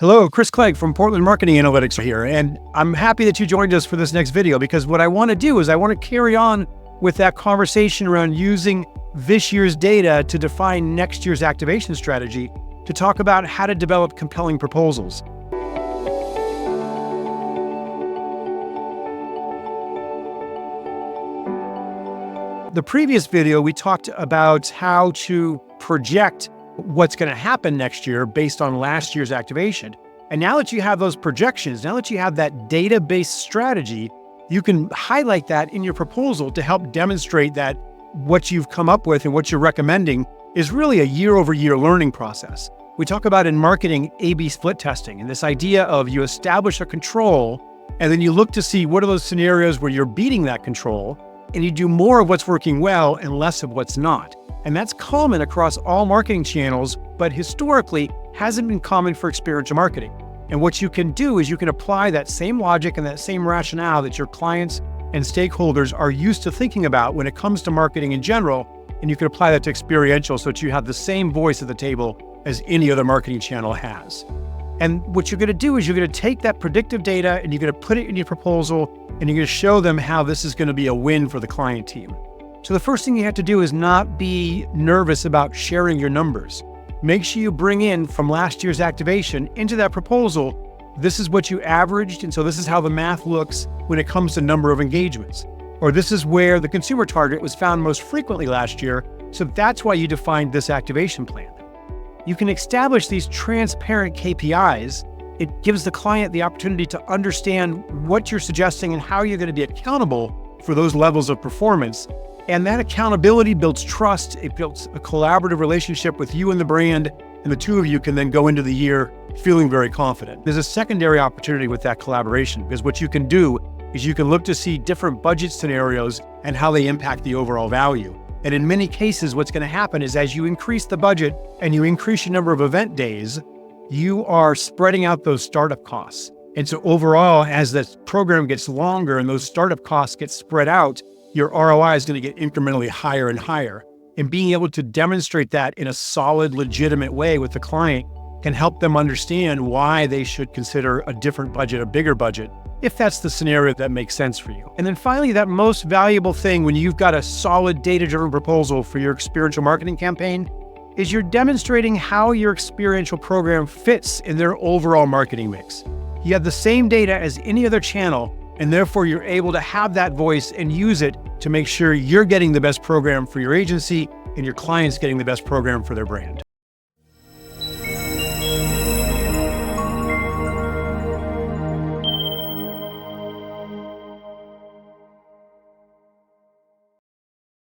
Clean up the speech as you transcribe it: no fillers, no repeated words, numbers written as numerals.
Hello, Chris Clegg from Portland Marketing Analytics here, and I'm happy that you joined us for this next video because what I want to do is I want to carry on with that conversation around using this year's data to define next year's activation strategy to talk about how to develop compelling proposals. The previous video, we talked about how to project what's going to happen next year based on last year's activation. And now that you have those projections, now that you have that data-based strategy, you can highlight that in your proposal to help demonstrate that what you've come up with and what you're recommending is really a year-over-year learning process. We talk about in marketing A/B split testing and this idea of you establish a control and then you look to see what are those scenarios where you're beating that control and you do more of what's working well and less of what's not. And that's common across all marketing channels, but historically hasn't been common for experiential marketing. And what you can do is you can apply that same logic and that same rationale that your clients and stakeholders are used to thinking about when it comes to marketing in general, and you can apply that to experiential so that you have the same voice at the table as any other marketing channel has. And what you're going to do is you're going to take that predictive data and you're going to put it in your proposal and you're going to show them how this is going to be a win for the client team. So the first thing you have to do is not be nervous about sharing your numbers. Make sure you bring in from last year's activation into that proposal, this is what you averaged, and so this is how the math looks when it comes to number of engagements. Or this is where the consumer target was found most frequently last year, so that's why you defined this activation plan. You can establish these transparent KPIs. It gives the client the opportunity to understand what you're suggesting and how you're going to be accountable for those levels of performance. And that accountability builds trust. It builds a collaborative relationship with you and the brand, and the two of you can then go into the year feeling very confident. There's a secondary opportunity with that collaboration because what you can do is you can look to see different budget scenarios and how they impact the overall value. And in many cases, what's going to happen is as you increase the budget and you increase your number of event days, you are spreading out those startup costs. And so overall, as the program gets longer and those startup costs get spread out, your ROI is going to get incrementally higher and higher. And being able to demonstrate that in a solid, legitimate way with the client can help them understand why they should consider a different budget, a bigger budget, if that's the scenario that makes sense for you. And then finally, that most valuable thing when you've got a solid data-driven proposal for your experiential marketing campaign is you're demonstrating how your experiential program fits in their overall marketing mix. You have the same data as any other channel, and therefore you're able to have that voice and use it to make sure you're getting the best program for your agency and your clients getting the best program for their brand.